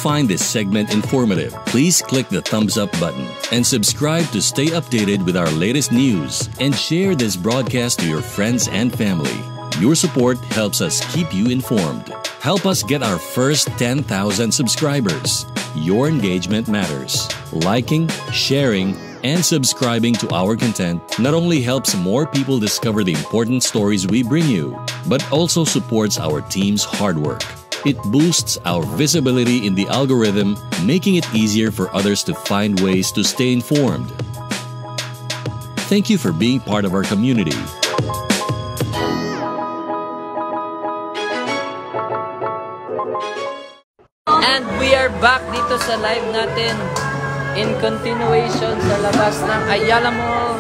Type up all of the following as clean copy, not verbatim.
find this segment informative, please click the thumbs up button and subscribe to stay updated with our latest news, and share this broadcast to your friends and family. Your support helps us keep you informed. Help us get our first 10,000 subscribers. Your engagement matters. Liking, sharing, and subscribing to our content not only helps more people discover the important stories we bring you, but also supports our team's hard work. It boosts our visibility in the algorithm, making it easier for others to find ways to stay informed. Thank you for being part of our community. And we are back dito sa live natin in continuation sa labas ng Ayala Mall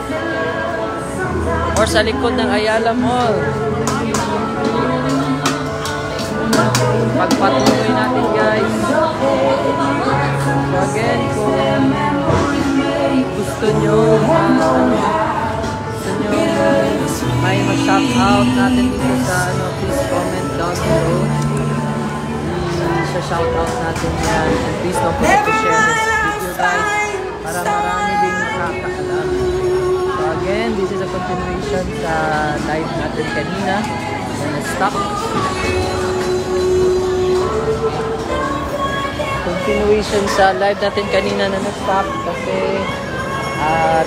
or sa likod ng Ayala Mall. Pagpatuloy natin, guys. So again, kung gusto nyo may ma-shoutout natin dito sa please comment down below. Shoutout natin yan, and please don't forget to share this video, guys, para marami din nakakaalam. So again, this is a continuation sa live natin kanina na na-stop. Continuation sa live natin kanina na na-stop kasi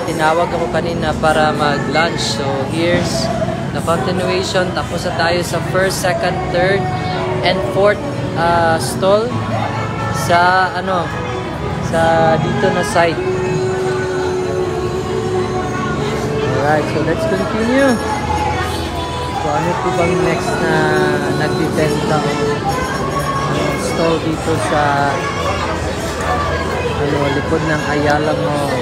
tinawag ako kanina para mag-lunch. So here's the continuation. Tapos na tayo sa first, second, third, and fourth stall sa sa dito na site. Alright, so let's continue. So ano po bang next na nagbibenta stall dito sa likod ng Ayala Mall.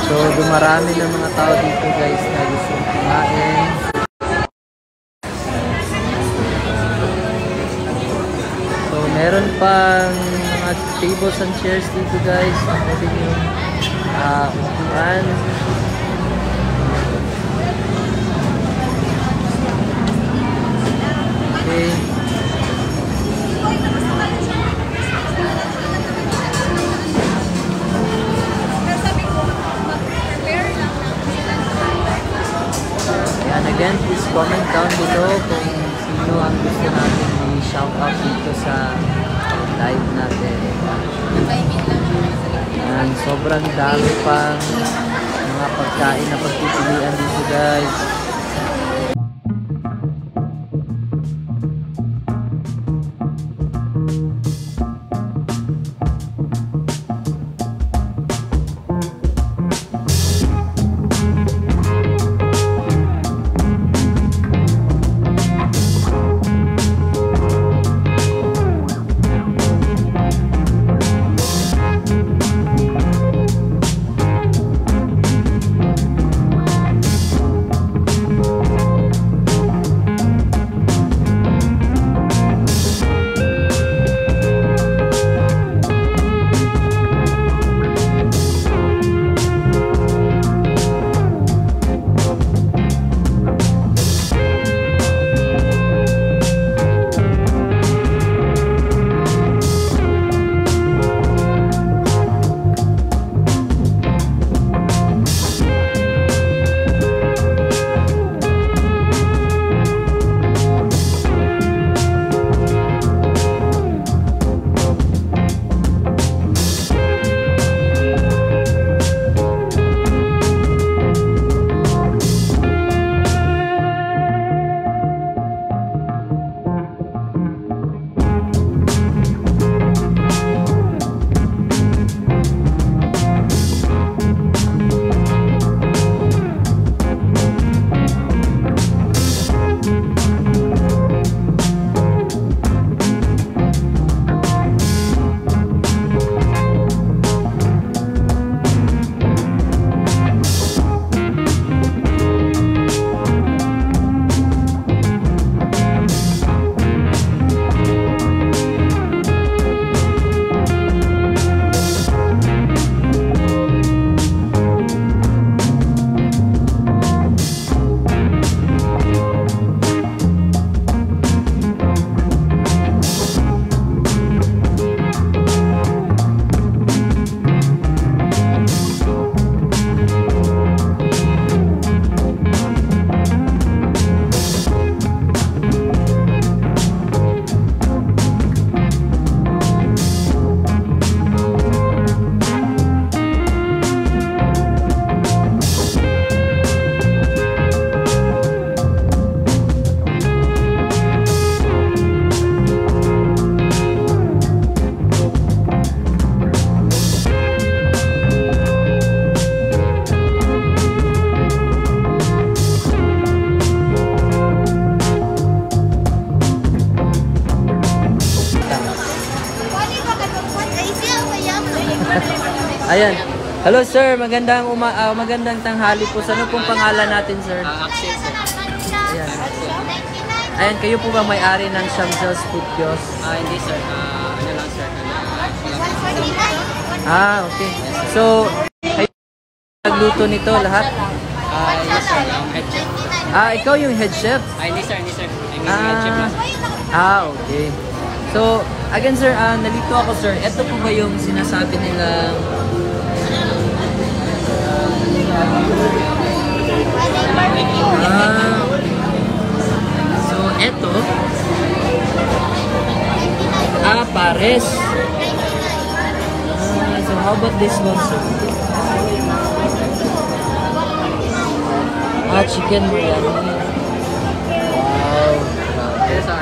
So dumarami ng mga tao dito, guys, na gustong kumain. Meron pang mga tables and chairs dito, guys. Pwede nyo upuan. Okay. And again, please comment down below kung sino ang gusto natin i-shoutout dito sa live natin. And sobrang dami pang mga pagkain na pagpipilian dito, guys. Ayan. Hello sir, magandang tanghali po. Ano pong pangalan natin sir? Axel, sir. Ayan. Ayan, kayo po ba may-ari ng Shamsel's Food Kiosk? Hindi, sir. Ano lang, sir. Okay. So, kayo nagluto nito lahat? Yes, sir. Head chef. Ikaw yung head chef? Hindi, sir. Hindi, sir. I mean, head chef lang. Okay. So, again sir, nalito ako sir. Ito po ba yung sinasabi nilang so, eto pares. So, how about this one sir? Chicken biryani. Wow. Yes, sir.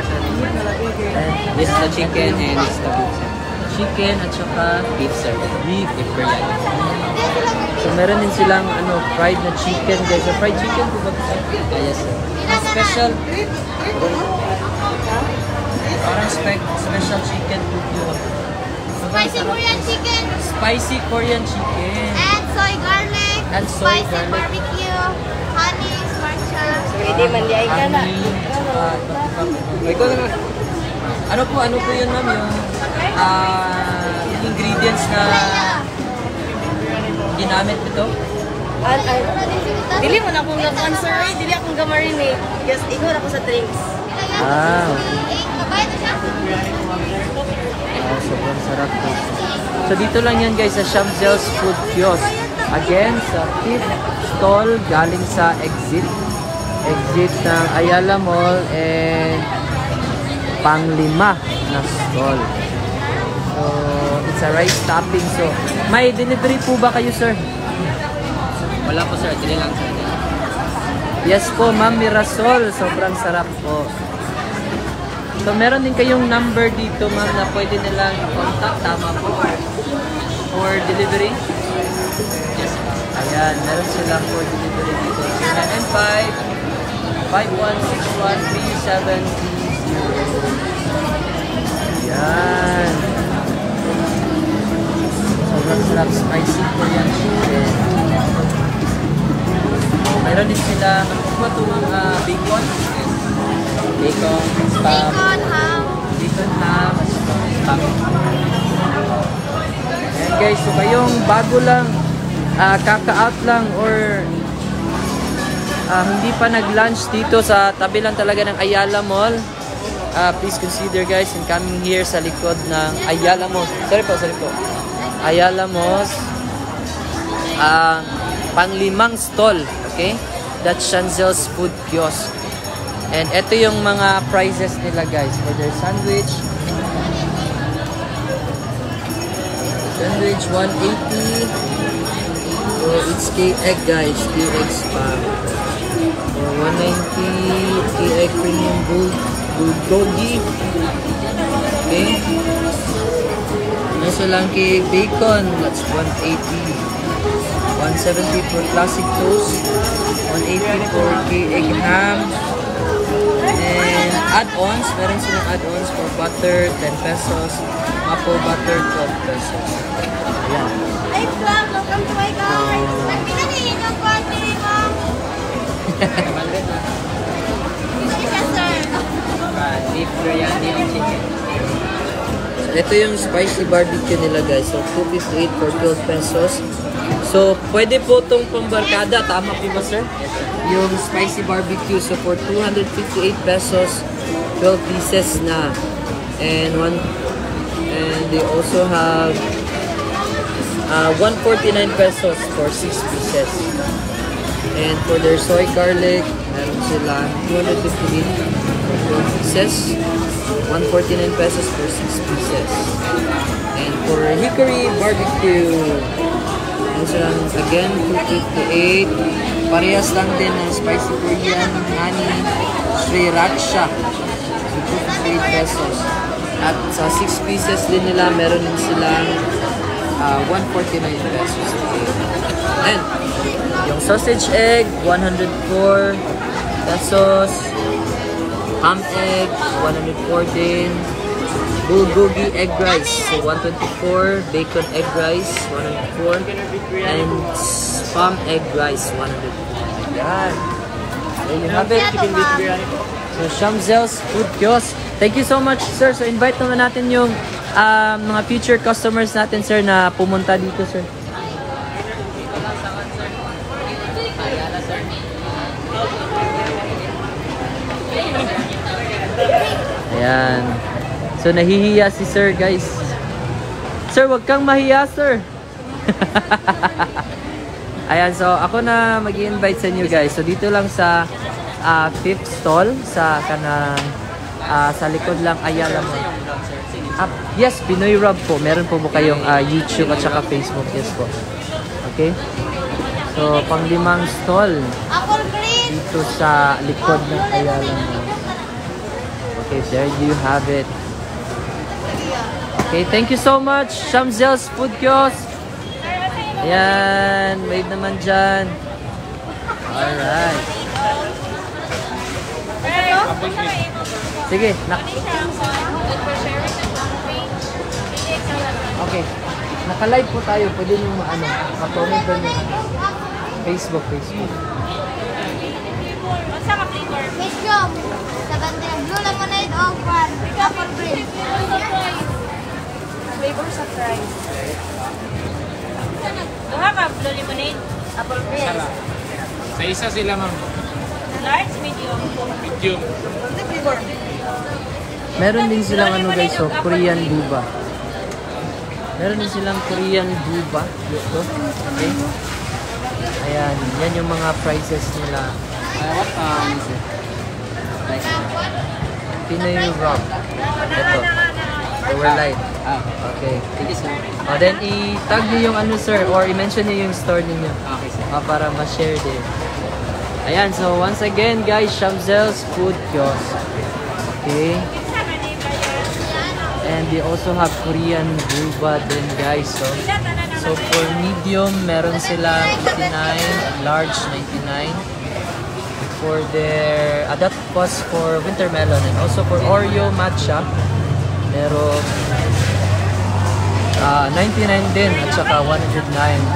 This is the chicken and this is the beef, sir. Chicken at saka Beef, sir. beef. Beef biryani. So meron din silang fried na chicken guys. So fried chicken po ba? Yes, sir. Special. Parang special chicken po yun. Spicy Korean chicken Spicy Korean chicken. and soy garlic, And soy spicy garlic. barbecue, honey, sriracha. Hindi man ka na. Ano po yun ma'am yung ingredients na ginamit nito? Dili mo na akong nag-answer eh. Dili akong gamarinate. Yes, ikaw na ako sa drinks. Okay. Sobrang sarap po. So dito lang yan guys sa Shamsel's Food Kiosk. Again, sa 5th stall galing sa exit ng Ayala Mall and pang-5 na stall. So, it's a rice topping. So, may delivery po ba kayo, sir? Wala po, sir. Dili lang, sir. Yes po, Ma'am Mirasol. Sobrang sarap po. So, meron din kayong number dito, ma'am, na pwede nilang contact. Tama po. For delivery? Yes, sir. Ayan, meron silang for delivery dito. 0995-5161-3730. Ayan. Sobrang sarap, spicy Korean chicken. Meron din sila, ano po bacon? Bacon, spam. Bacon, ham. Bacon ham, spam. Ayan guys, so kayong bago lang, kaka-out lang or hindi pa nag-lunch dito sa tabi lang talaga ng Ayala Mall, please consider guys in coming here sa likod ng Ayala Mall. Sorry po. Ayala Mall, pang-5 stall, okay? That's Shamsel's Food Kiosk. And ito yung mga prices nila guys for their sandwich. Sandwich 180. So it's K-egg guys, K-egg spam. So 190 K-egg premium bulgogi. Okay. Nasa lang K-egg bacon, that's 180. 170 for classic toast. 180 for K-egg ham. And add-ons, meron silang add-ons for butter, 10 pesos. Apple butter, 12 pesos. Ayan. Hey vlog, welcome to my guys. Pinanihin yung country, ma'am. Yes, sir. Beef biryani and chicken. Ito yung spicy barbecue nila guys. So 258 for 12 pesos. So pwede po itong pambarkada. Tama po ba sir? Yes, sir. Yung spicy barbecue. So for 258 pesos, 12 pieces na. And they also have 149 pesos for 6 pieces. And for their soy garlic, meron sila 258 for 12 pieces. 149 pesos for 6 pieces. And for hickory barbecue, meron silang again 258. Parehas lang din ng spicy Korean honey sriracha. So 258 pesos. At sa 6 pieces din nila, meron din silang 149 pesos. And yung sausage egg, 104 pesos. Ham egg, 104 din. bulgogi egg rice. So 124, bacon egg rice 104, and spam egg rice 104. Yan. There you have it. So Shamzel's Food Kiosk. Thank you so much, sir. So invite naman natin yung mga future customers natin, sir, na pumunta dito, sir. Ayan. So, nahihiya si sir, guys. Sir, wag kang mahiya, sir. Ayan, so ako na mag-i-invite sa inyo, guys. So, dito lang sa 5th stall sa kanang sa likod lang Ayala Mall. Yes, Pinoy Rub po. Meron po kayong YouTube at saka Facebook. Yes po. Okay? So, pang-limang stall dito sa likod ng Ayala Mall. Okay, there you have it. Okay, thank you so much, Shamzel's Food Kiosk. Ayan, wait naman dyan. Alright. Sige, okay, naka-live po tayo. Pwede nyo ma-comment doon yung Facebook. What's up, flavor? Fish job. Blue lemonade or one. Apple cream. Flavor surprise. Duha ka, blue lemonade. Apple cream. Sa isa sila, ma'am. Large, medium. Medium. Flavor. Meron din silang guys, so Korean boba. Meron din silang Korean boba dito. Okay. Ayan, yan yung mga prices nila. What is it? Pinoy Rub. Ito. Power light. Okay. Thank you, sir. Then i-tag niyo yung sir, or i-mention niyo yung store niyo. Okay, sir. Para ma-share din. Ayan, so once again guys, Shamzel's Food Kiosk. Okay. And they also have Korean boba din, guys. So for medium, meron sila 89, large 99. For their, that was for winter melon, and also for Oreo matcha, meron 99 din, at saka 109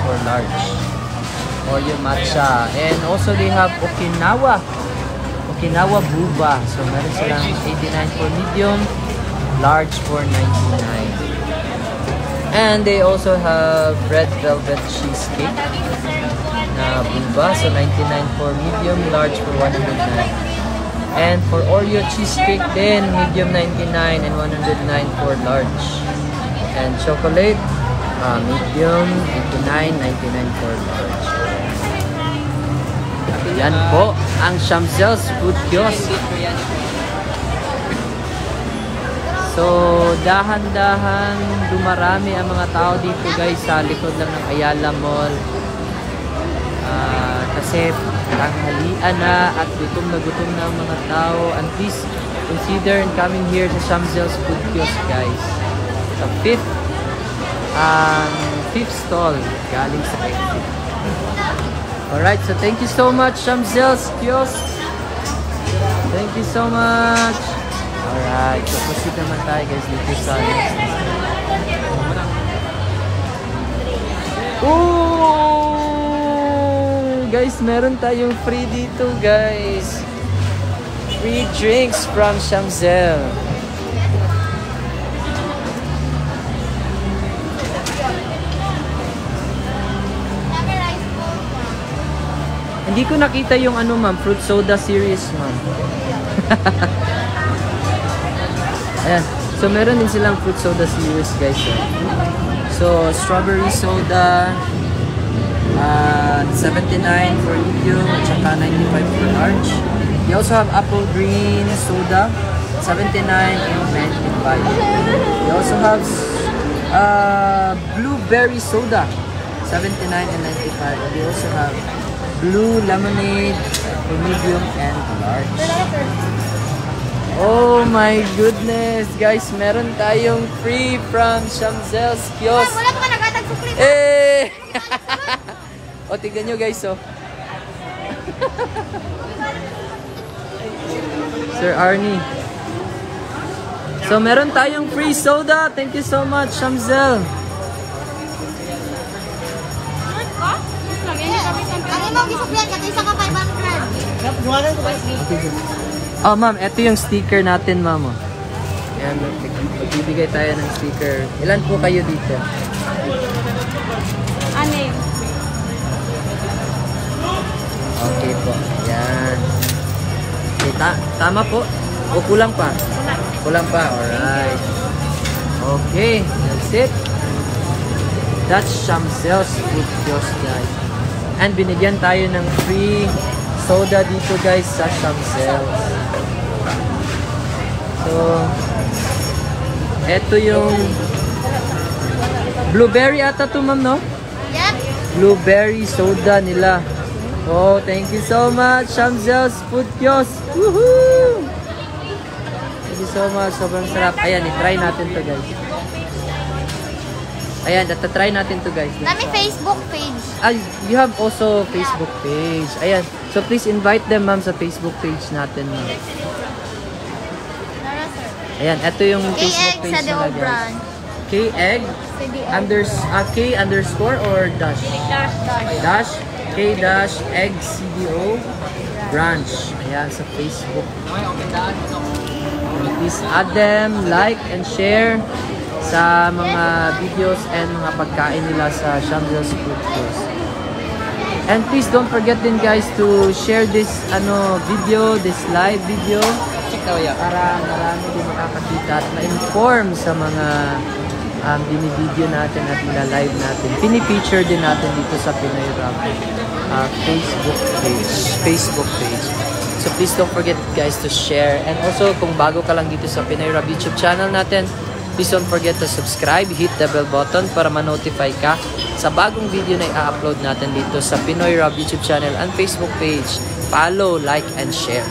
for large Oreo matcha. And also they have Okinawa boba. So meron silang 89 for medium, large for 99. And they also have red velvet cheesecake na boba. So 99 for medium, large for 109. And for Oreo cheesecake din, medium 99 and 109 for large. And chocolate, medium 89, 99 for large. Yan po ang Shamzel's Food Kiosk. So, dahan-dahan dumarami ang mga tao dito, guys, sa likod lang ng Ayala Mall. Kasi tanghalian na at gutom na ang mga tao. And please consider coming here to Shamzel's Food Kiosk, guys. Sa 5th stall galing sa exit. Alright, so thank you so much, Shamzel's Kiosk. Thank you so much. Alright, so proceed naman tayo, guys, dito sa next. Ooh! Guys, meron tayong free dito, guys. Free drinks from Shamzel. Hindi ko nakita yung ma'am, fruit soda series, ma'am. Ayan. So, meron din silang fruit soda series, guys. So, strawberry soda, 79 for medium, at saka 95 for large. They also have apple green soda, 79 and 95. They also have blueberry soda, 79 and 95. And they also have blue lemonade for medium and large. Oh my goodness, guys, meron tayong free from Shamzel's Kiosk. Wala pa nagatag sukli. Eh! O, tignan nyo, guys, oh. Sir Arnie. So, meron tayong free soda. Thank you so much, Shamzel. Ang imong gisukyan ka isa ka 500. Oh, ma'am, ito yung sticker natin, ma'am. Oh. Ayan, magbibigay tayo ng sticker. Ilan po kayo dito? Anim. Okay po. Ayan. Okay, tama po. O kulang pa? Kulang pa. Alright. Okay. That's it. That's Shamzel's Food Kiosk, guys. And binigyan tayo ng free soda dito, guys, sa Shamzel's. So, eto yung blueberry ata to, ma'am, no? Yep. Blueberry soda nila. Oh, thank you so much, Shamzel's Food Kiosk. Woohoo! Thank you so much. Sobrang sarap. Ayan, i-try natin to, guys. Ayan, try natin to, guys. Nami Facebook page. You have also Facebook page. Ayan. So, please invite them, ma'am, sa Facebook page natin, ma'am. Nara, sir. Ayan, ito yung Facebook KX page sa nila, Deo guys. brand. K-egg K underscore or dash? Dash. K-egg CDO branch. Ayan, sa Facebook. Please add them, like, and share sa mga videos and mga pagkain nila sa Shamzel's Food Kiosk. And please don't forget din, guys, to share this video, this live video para marami din makakakita at ma-inform sa mga binibideo natin at nila-live natin. Pinipicture din natin dito sa Pinoy Rap Facebook page. So please don't forget, guys, to share. And also, kung bago ka lang dito sa Pinoy Rap YouTube channel natin, please don't forget to subscribe, hit the bell button para ma-notify ka sa bagong video na i-upload natin dito sa Pinoy Rap YouTube channel and Facebook page. Follow, like, and share.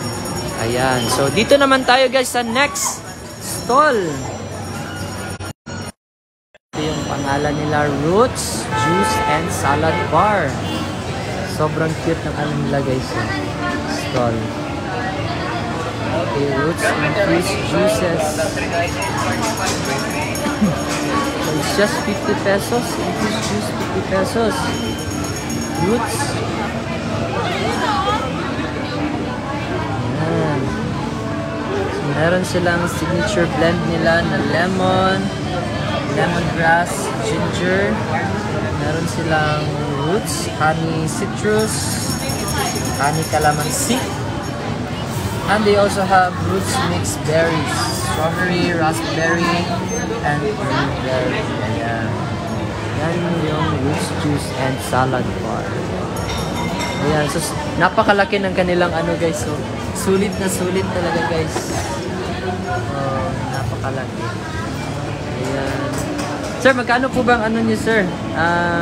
Ayan. So, dito naman tayo, guys, sa next stall. Ito yung pangalan nila, Roots Juice and Salad Bar. Sobrang cute ng ano nila, guys. Stall. Okay, Roots Infused Juices. So it's just 50 pesos. Infused juice, 50 pesos. Roots. Ayan. So meron silang signature blend nila na lemon, lemongrass, ginger. Meron silang roots, honey citrus, honey calamansi. And they also have roots mixed berries, strawberry, raspberry, and blueberry. Ayan. Yan yung roots juice and salad bar. Ayan. So, napakalaki ng kanilang guys. So, sulit na sulit talaga, guys. Oh, napakalaki. Ayan. Sir, magkano po bang niyo, sir?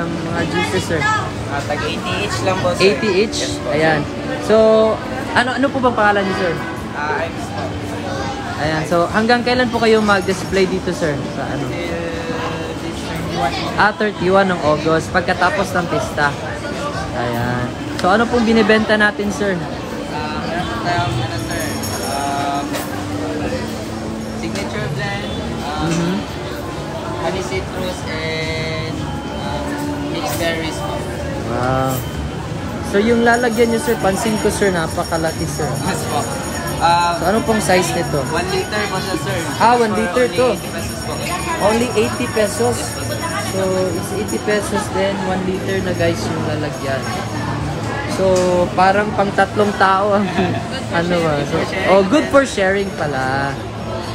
Mga juices, sir? Tag 80 each lang po, sir. 80 each? Yes, po. Ayan. So, ano po bang pangalan niyo, sir? Ives po. Ayan. So, hanggang kailan po kayo mag-display dito, sir? Sa ano? This 31 ng August, pagkatapos ng pista. Ayan. So, ano pong binibenta natin, sir? meron tayong, sir, signature blend, honey citrus, and mixed berries po. Wow. So, yung lalagyan nyo, sir, pansin ko, sir, napakalaki, sir. Yes po. So, ano pong size nito? 1 liter po siya, sir. 1 liter to. Only 80 pesos po. Only 80 pesos. So, it's 80 pesos then 1 liter na, guys, yung lalagyan. So, parang pang 3 tao ang So, good for sharing pala.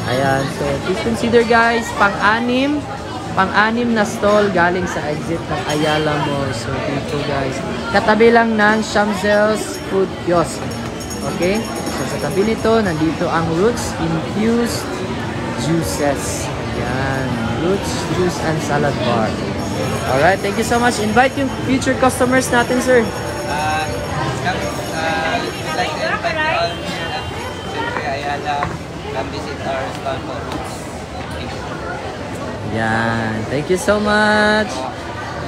Ayan. So, please consider, guys, pang-anim na stall galing sa exit ng Ayala Mall. So, dito, guys. Katabi lang ng Shamzel's Food Kiosk. Okay? So, sa tabi nito, nandito ang Roots Infused Juices. Ayan. Roots Juice and Salad Bar. Alright, thank you so much. Invite yung future customers natin, sir. Like to invite you all here at Siyempre Ayala. Come visit our stall for Roots. Yan. Thank you so much.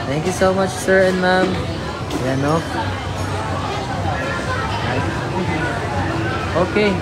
Thank you so much, sir and ma'am. Yan, no? Okay.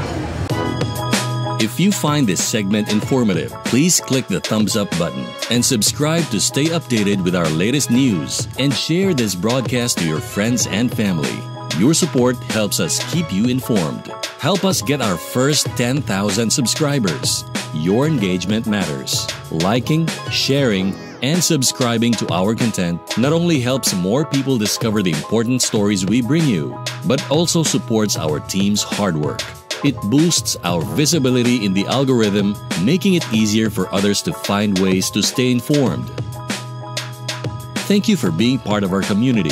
If you find this segment informative, please click the thumbs up button and subscribe to stay updated with our latest news and share this broadcast to your friends and family. Your support helps us keep you informed. Help us get our first 10,000 subscribers. Your engagement matters. Liking, sharing, and subscribing to our content not only helps more people discover the important stories we bring you, but also supports our team's hard work. It boosts our visibility in the algorithm, making it easier for others to find ways to stay informed. Thank you for being part of our community.